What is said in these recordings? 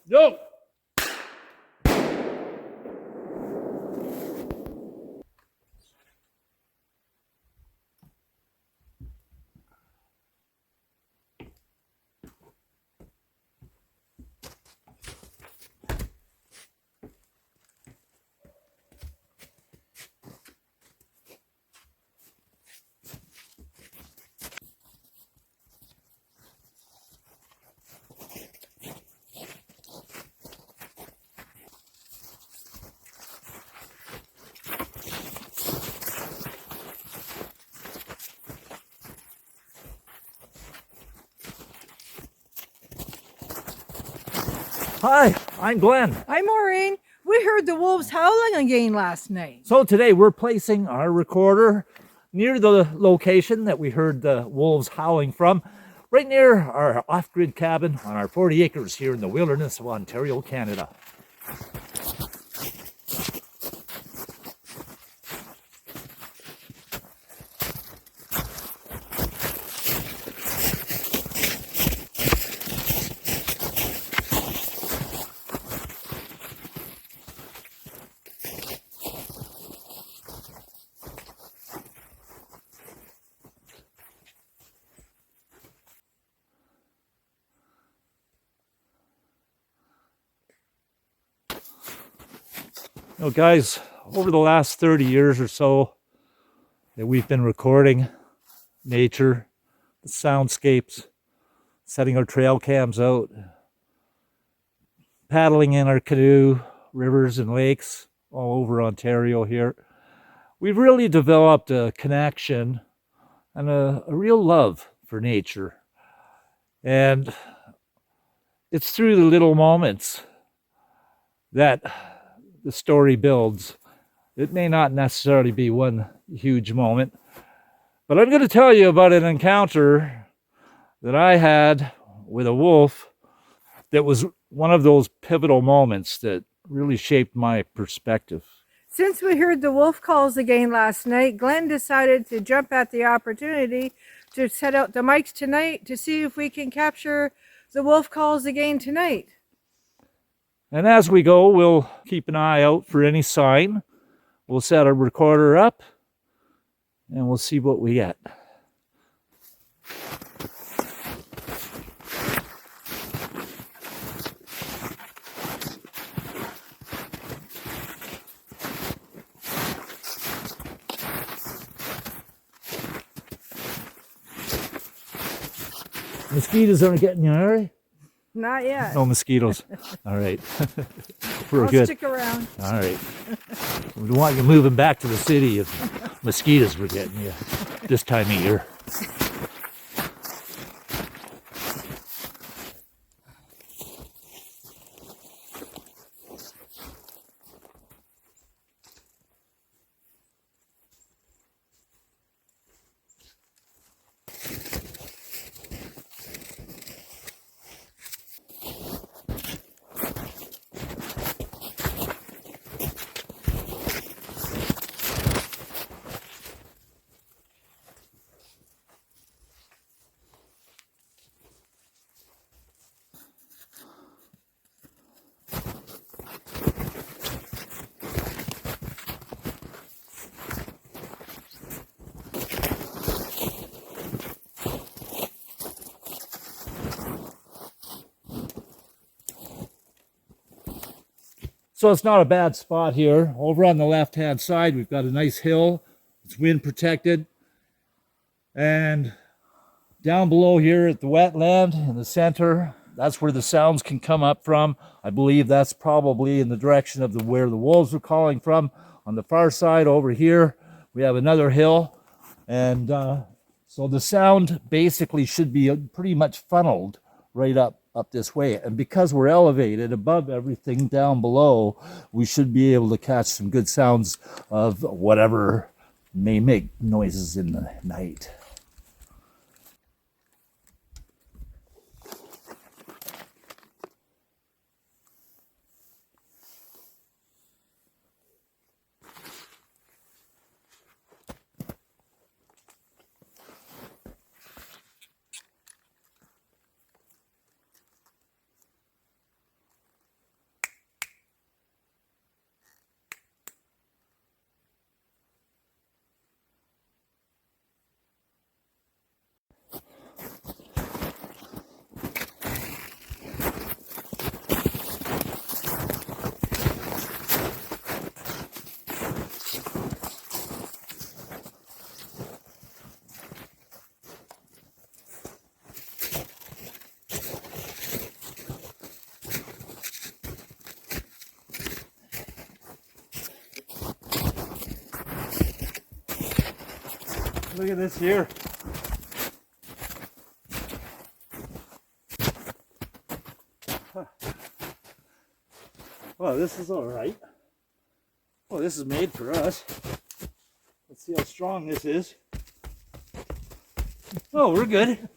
Yo! Hi, I'm Glenn. I'm Maureen. We heard the wolves howling again last night. So today we're placing our recorder near the location that we heard the wolves howling from, right near our off-grid cabin on our 40 acres here in the wilderness of Ontario, Canada. You know, guys, over the last 30 years or so that we've been recording nature, the soundscapes, setting our trail cams out, paddling in our canoe, rivers and lakes all over Ontario here, we've really developed a connection and a real love for nature. And it's through the little moments that the story builds. It may not necessarily be one huge moment, but I'm going to tell you about an encounter that I had with a wolf that was one of those pivotal moments that really shaped my perspective. Since we heard the wolf calls again last night, Glenn decided to jump at the opportunity to set out the mics tonight to see if we can capture the wolf calls again tonight. And as we go, we'll keep an eye out for any sign. We'll set our recorder up and we'll see what we get. Mosquitoes aren't getting you, are they? Not yet. No mosquitoes. All right. We're I'll good. stick around. All right. We don't want you moving back to the city if mosquitoes were getting you this time of year. So it's not a bad spot here. Over on the left-hand side, we've got a nice hill. It's wind protected. And down below here at the wetland in the center, that's where the sounds can come up from. I believe that's probably in the direction of where the wolves were calling from. On the far side over here, we have another hill. And so the sound basically should be pretty much funneled right up this way. And because we're elevated above everything down below, we should be able to catch some good sounds of whatever may make noises in the night. Look at this here. Well, this is all right. Well, this is made for us. Let's see how strong this is. Oh, we're good.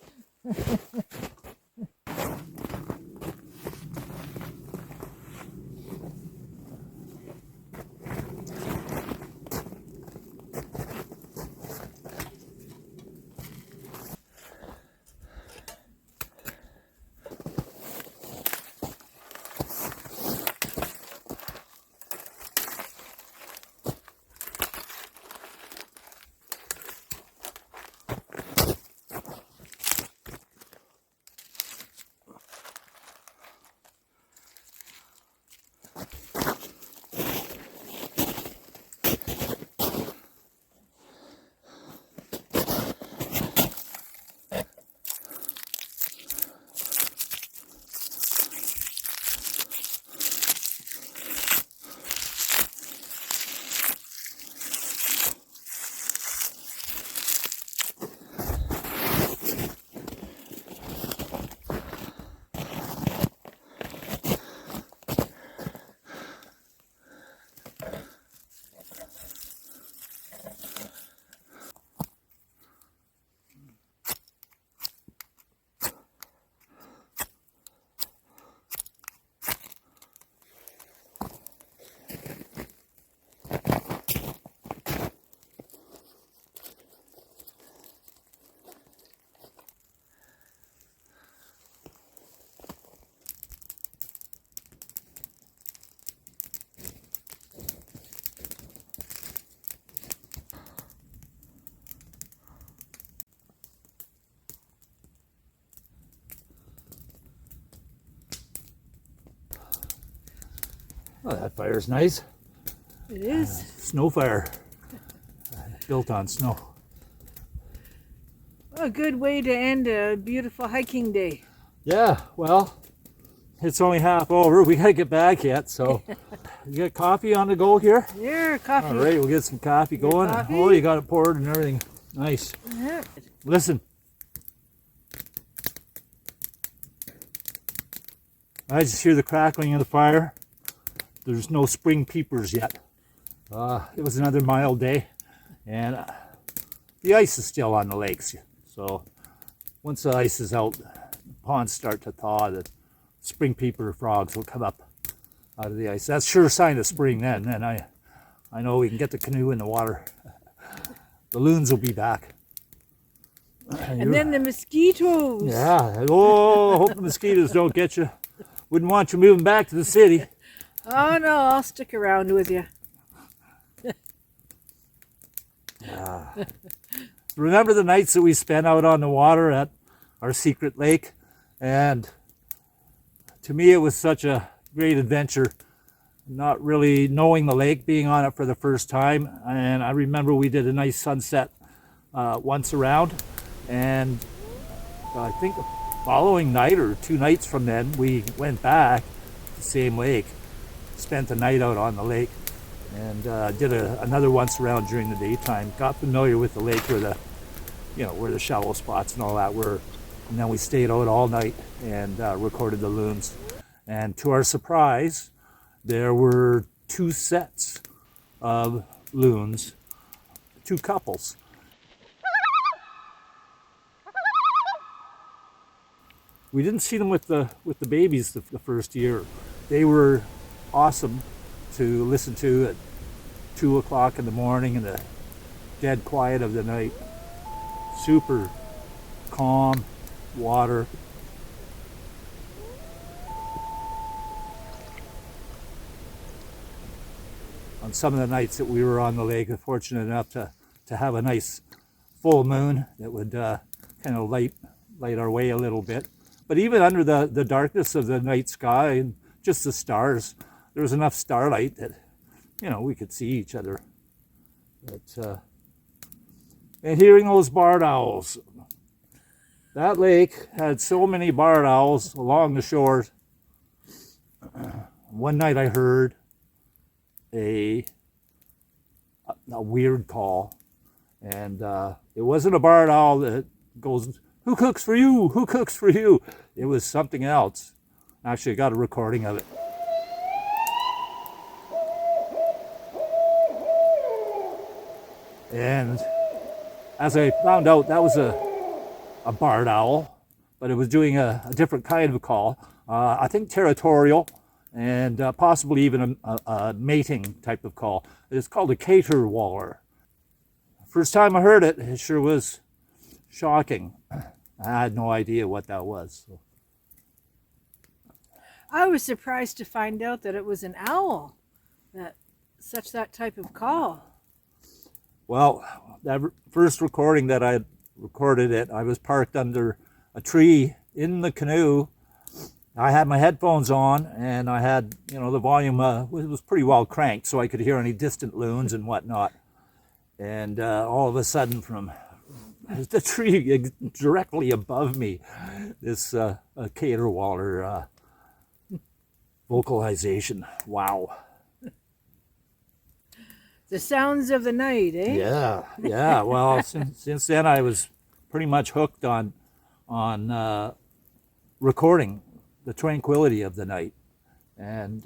Oh, that fire's nice. It is. Snow fire. Built on snow. A good way to end a beautiful hiking day. Yeah, well, it's only half over. We gotta get back yet, so you got coffee on the go here? Here, coffee. All right, we'll get some coffee going. Coffee? Oh, you got it poured and everything. Nice. Yeah. Listen. I just hear the crackling of the fire. There's no spring peepers yet. It was another mild day, and the ice is still on the lakes. So once the ice is out, the ponds start to thaw, the spring peeper frogs will come up out of the ice. That's sure a sign of spring then. And I know we can get the canoe in the water. The loons will be back. And then the mosquitoes. Yeah. Oh, I hope the mosquitoes don't get you. Wouldn't want you moving back to the city. Oh no, I'll stick around with you. Remember the nights that we spent out on the water at our secret lake? And to me, it was such a great adventure, not really knowing the lake, being on it for the first time. And I remember we did a nice sunset once around. And I think the following night or 2 nights from then, we went back to the same lake, spent the night out on the lake, and did another once around during the daytime. Got familiar with the lake where the shallow spots and all that were, and then we stayed out all night and recorded the loons. And to our surprise, there were 2 sets of loons, 2 couples. We didn't see them with the babies the first year. They were awesome to listen to at 2 o'clock in the morning in the dead quiet of the night. Super calm water. On some of the nights that we were on the lake, we're fortunate enough to have a nice full moon that would kind of light our way a little bit. But even under the darkness of the night sky and just the stars, there was enough starlight that, we could see each other. But, and hearing those barred owls. That lake had so many barred owls along the shore. One night I heard a weird call, And it wasn't a barred owl that goes, "Who cooks for you? Who cooks for you?" It was something else. Actually, I got a recording of it. And as I found out, that was a barred owl, but it was doing a different kind of call. I think territorial, and possibly even a mating type of call. It's called a caterwaller. First time I heard it, it sure was shocking. I had no idea what that was. So. I was surprised to find out that it was an owl that that type of call. Well, that first recording that I recorded it, I was parked under a tree in the canoe. I had my headphones on, and I had, the volume was pretty well cranked, so I could hear any distant loons and whatnot. And all of a sudden, from the tree directly above me, this caterwaller vocalization. Wow. The sounds of the night, eh? Yeah. Well, since then I was pretty much hooked on recording the tranquility of the night, and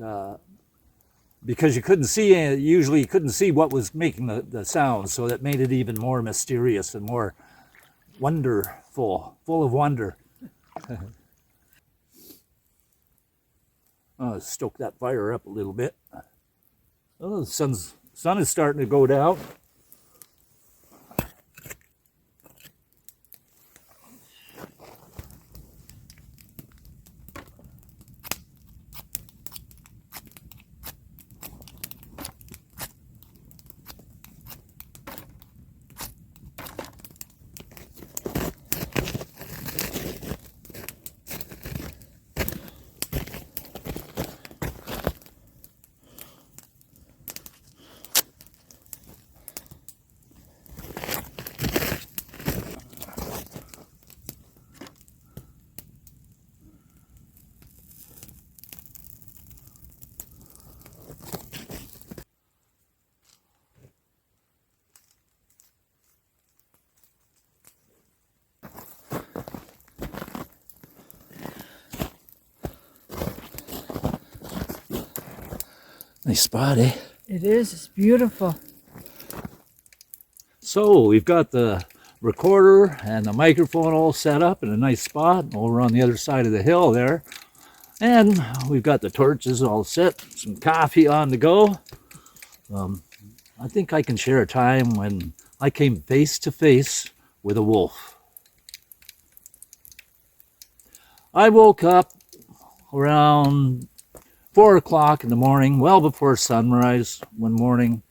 because you couldn't see, usually you couldn't see what was making the sound, so that made it even more mysterious and more wonderful, full of wonder. Stoke that fire up a little bit. Oh, the sun is starting to go down. Nice spot, eh? It is. It's beautiful. So we've got the recorder and the microphone all set up in a nice spot over on the other side of the hill there. And we've got the torches all set, some coffee on the go. I think I can share a time when I came face to face with a wolf. I woke up around 4 o'clock in the morning, well before sunrise one morning.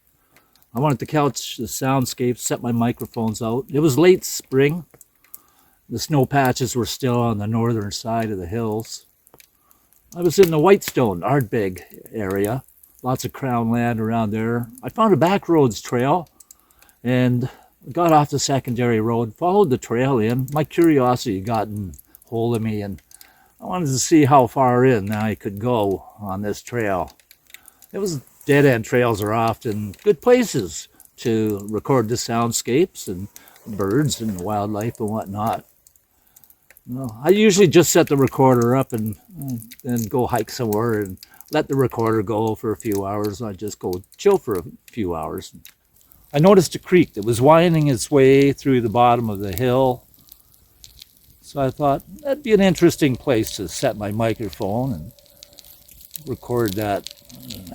I wanted to couch the soundscapes, set my microphones out. It was late spring. The snow patches were still on the northern side of the hills. I was in the Whitestone, Ardbeg area. Lots of crown land around there. I found a back roads trail and got off the secondary road, followed the trail in. My curiosity had gotten hold of me, and I wanted to see how far in I could go on this trail. It was dead-end trails are often good places to record the soundscapes and birds and wildlife and whatnot. I usually just set the recorder up and go hike somewhere and let the recorder go for a few hours. I just go chill for a few hours. I noticed a creek that was winding its way through the bottom of the hill. So I thought that'd be an interesting place to set my microphone and record that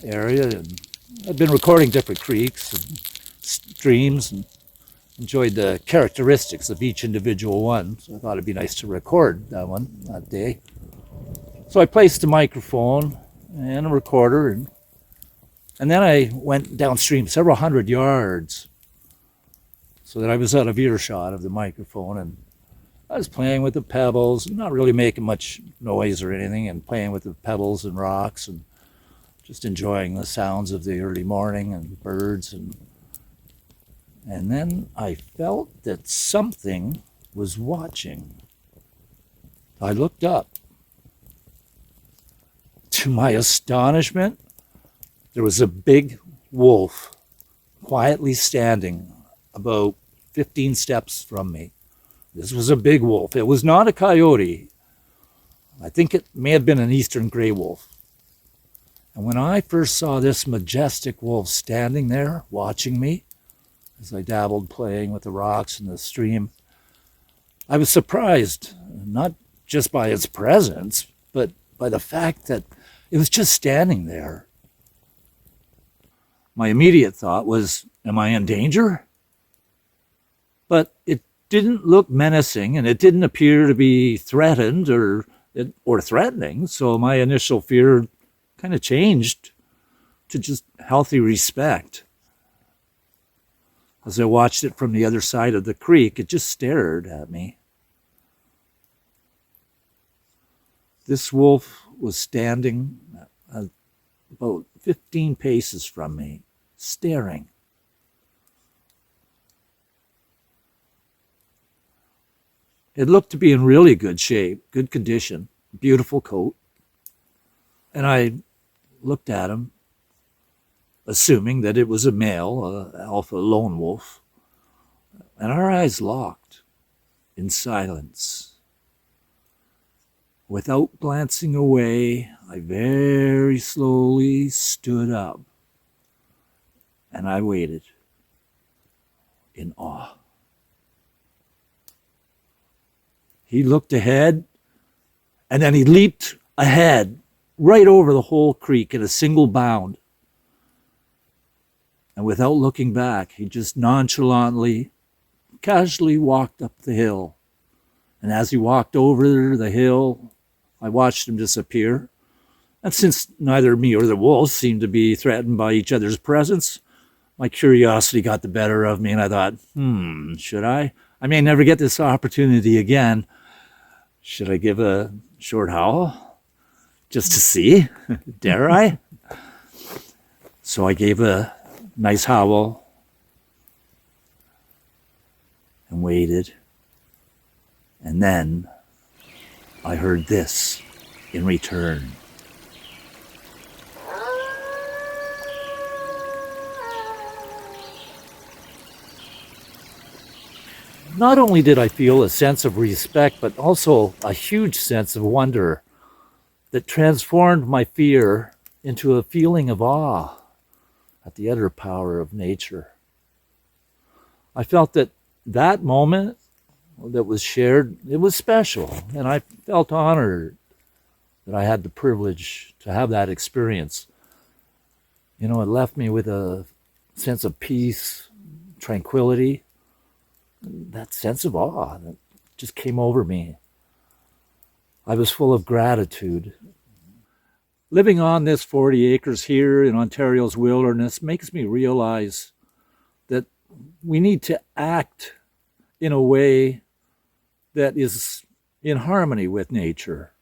area. And I've been recording different creeks and streams and enjoyed the characteristics of each individual one. So I thought it'd be nice to record that one that day. So I placed the microphone and a recorder, and then I went downstream several hundred yards so that I was out of earshot of the microphone, and I was playing with the pebbles, not really making much noise or anything, and playing with the pebbles and rocks and just enjoying the sounds of the early morning and birds. And then I felt that something was watching. I looked up. To my astonishment, there was a big wolf quietly standing about 15 steps from me. This was a big wolf. It was not a coyote. I think it may have been an eastern gray wolf. And when I first saw this majestic wolf standing there watching me as I dabbled playing with the rocks in the stream, I was surprised, not just by its presence, but by the fact that it was just standing there. My immediate thought was, am I in danger? But it didn't look menacing, and it didn't appear to be threatened or threatening, so my initial fear kind of changed to just healthy respect. As I watched it from the other side of the creek, it just stared at me. This wolf was standing about 15 paces from me, staring. It looked to be in really good shape, good condition, beautiful coat. And I looked at him, assuming that it was a male, alpha lone wolf. And our eyes locked in silence. Without glancing away, I very slowly stood up. And I waited in awe. He looked ahead, and then he leaped ahead, right over the whole creek in a single bound. And without looking back, he just nonchalantly, casually walked up the hill. And as he walked over the hill, I watched him disappear. And since neither me or the wolves seemed to be threatened by each other's presence, my curiosity got the better of me, and I thought, should I? I may never get this opportunity again. Should I give a short howl? Just to see? Dare I? So I gave a nice howl and waited. And then I heard this in return. Not only did I feel a sense of respect, but also a huge sense of wonder that transformed my fear into a feeling of awe at the utter power of nature. I felt that that moment that was shared, it was special, and I felt honored that I had the privilege to have that experience. You know, it left me with a sense of peace, tranquility, that sense of awe that just came over me. I was full of gratitude. Living on this 40 acres here in Ontario's wilderness makes me realize that we need to act in a way that is in harmony with nature.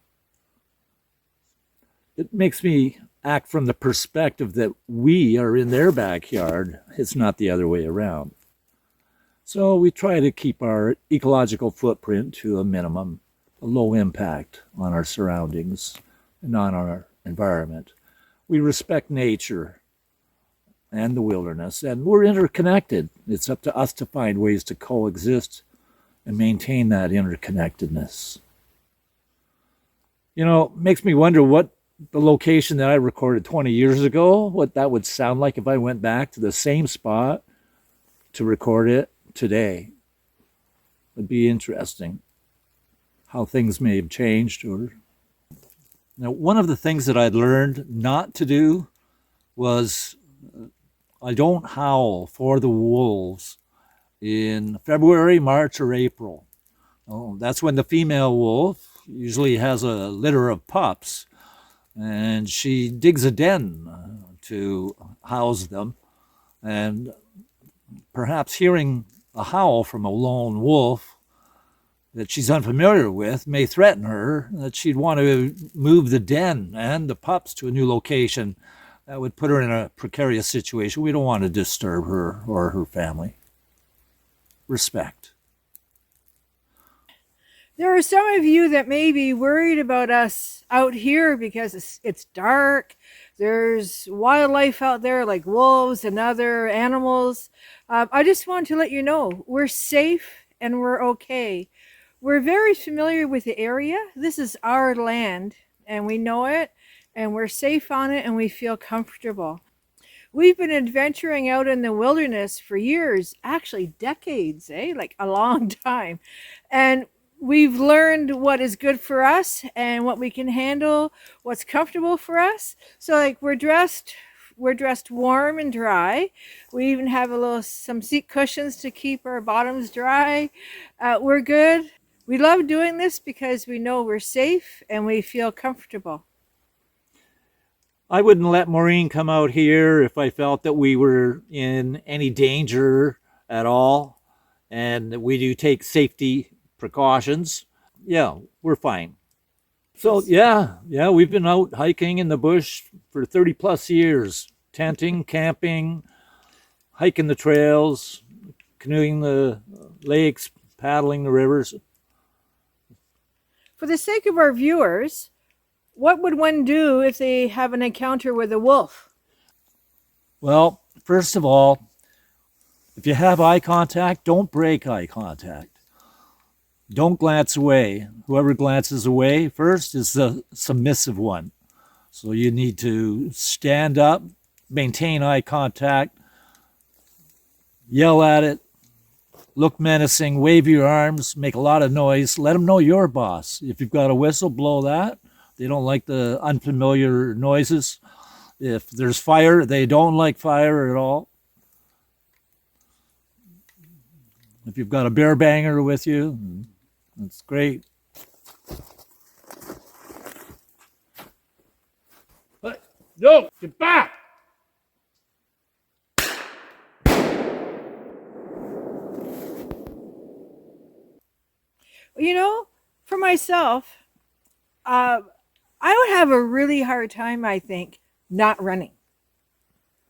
It makes me act from the perspective that we are in their backyard. It's not the other way around. So we try to keep our ecological footprint to a minimum, a low impact on our surroundings and on our environment. We respect nature and the wilderness, and we're interconnected. It's up to us to find ways to coexist and maintain that interconnectedness. You know, it makes me wonder what the location that I recorded 20 years ago, what that would sound like if I went back to the same spot to record it today. It'd be interesting how things may have changed. Now, one of the things that I'd learned not to do was I don't howl for the wolves in February, March, or April. That's when the female wolf usually has a litter of pups, and she digs a den to house them. And perhaps hearing a howl from a lone wolf that she's unfamiliar with may threaten her, that she'd want to move the den and the pups to a new location. That would put her in a precarious situation. We don't want to disturb her or her family. Respect. There are some of you that may be worried about us out here because it's dark. There's wildlife out there like wolves and other animals. I just want to let you know we're safe and we're okay. We're very familiar with the area. This is our land and we know it and we're safe on it and we feel comfortable. We've been adventuring out in the wilderness for years, actually decades, like a long time. And we've learned what is good for us and what we can handle, what's comfortable for us. So like we're dressed warm and dry. We even have some seat cushions to keep our bottoms dry. We're good. We love doing this because we know we're safe and we feel comfortable. I wouldn't let Maureen come out here if I felt that we were in any danger at all. And we do take safety precautions. Yeah, we're fine. So yeah, we've been out hiking in the bush for 30 plus years, tenting, camping, hiking the trails, canoeing the lakes, paddling the rivers. For the sake of our viewers, what would one do if they have an encounter with a wolf? Well, first of all, if you have eye contact, don't break eye contact. Don't glance away. Whoever glances away first is the submissive one. So you need to stand up, maintain eye contact, yell at it, look menacing, wave your arms, make a lot of noise. Let them know you're boss. If you've got a whistle, blow that. They don't like the unfamiliar noises. If there's fire, they don't like fire at all. If you've got a bear banger with you, that's great. But no, get back! You know, for myself, I would have a really hard time, I think, not running.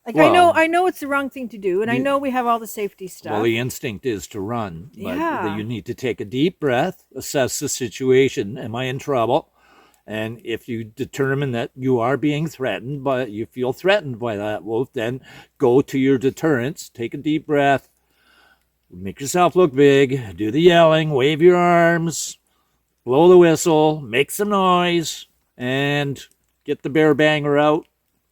Like Well, I know it's the wrong thing to do, and I you- know we have all the safety stuff. Well, the instinct is to run, but Yeah. you need to take a deep breath, assess the situation. Am I in trouble? And if you determine that you are being threatened, but you feel threatened by that wolf, then go to your deterrence, take a deep breath, make yourself look big, do the yelling, wave your arms, blow the whistle, make some noise, and get the bear banger out.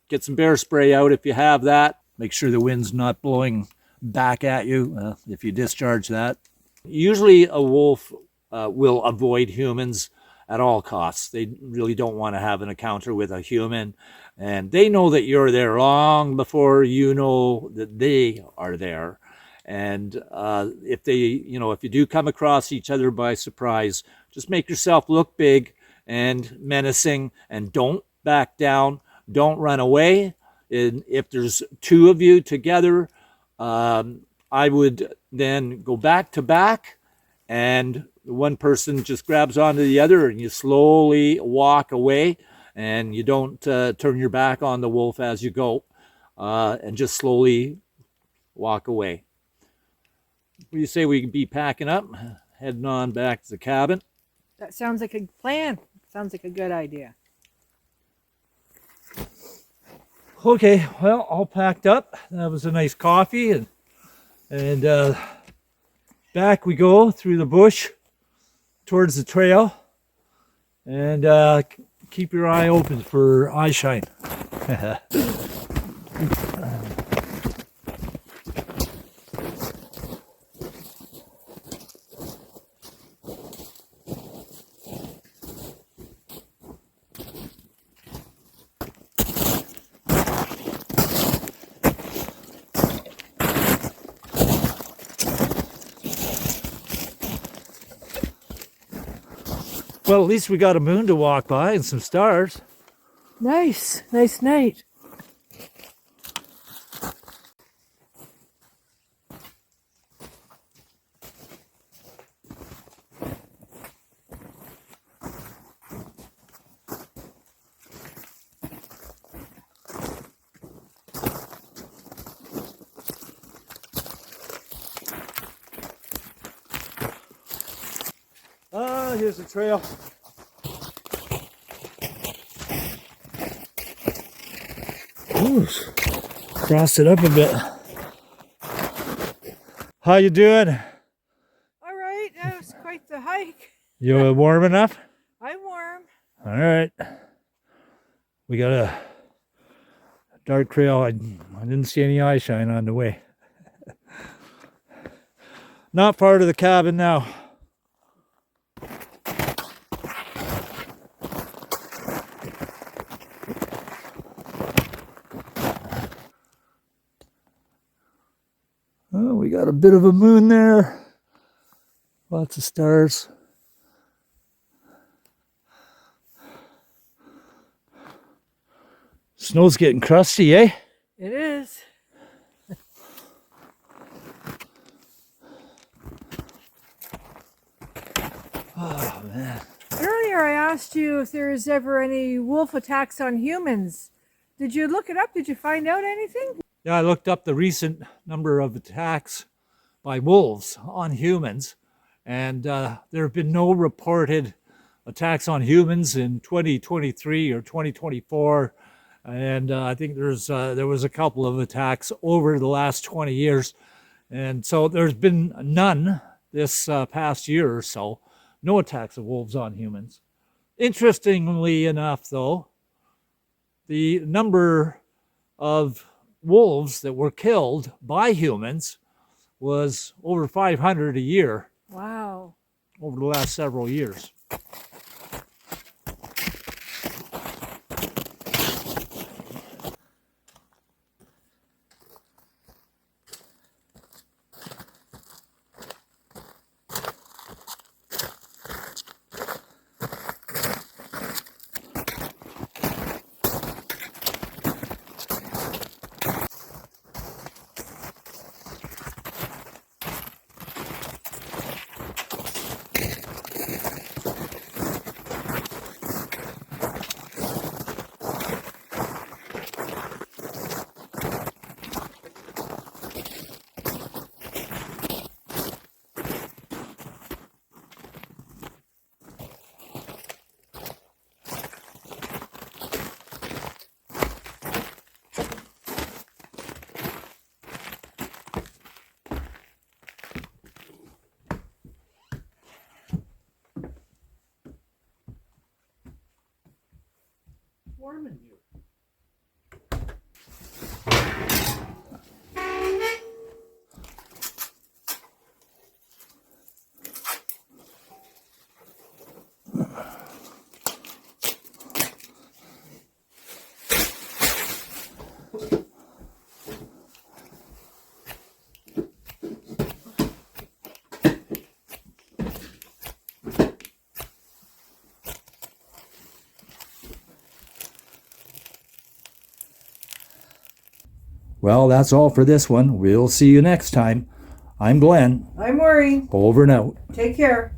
Get some bear spray out if you have that. Make sure the wind's not blowing back at you if you discharge that. Usually a wolf will avoid humans at all costs. They really don't want to have an encounter with a human. And they know that you're there long before you know that they are there. And if you do come across each other by surprise, just make yourself look big and menacing and don't back down. Don't run away. And if there's two of you together, I would then go back to back, and one person just grabs onto the other, and you slowly walk away, and you don't turn your back on the wolf as you go, and just slowly walk away. What do you say we be packing up, heading on back to the cabin? That sounds like a plan. Sounds like a good idea. Okay, well, all packed up. That was a nice coffee, and back we go through the bush towards the trail, and keep your eye open for eye shine. Well, at least we got a moon to walk by and some stars. Nice night. here's the trail. Ooh, crossed it up a bit. How you doing? All right, that was quite the hike. You warm enough? I'm warm. All right. We got a dark trail. I didn't see any eye shine on the way. Not far to the cabin now. Oh, we got a bit of a moon there. Lots of stars. Snow's getting crusty, eh? It is. Oh, man. Earlier I asked you if there's ever any wolf attacks on humans. Did you look it up? Did you find out anything? Yeah, I looked up the recent number of attacks by wolves on humans, and there have been no reported attacks on humans in 2023 or 2024. And I think there was a couple of attacks over the last 20 years. And so there's been none this past year or so. No attacks of wolves on humans. Interestingly enough, though, the number of wolves that were killed by humans was over 500 a year. Wow. Over the last several years. Warm in here. Well, that's all for this one. We'll see you next time. I'm Glenn. I'm Maureen. Over and out. Take care.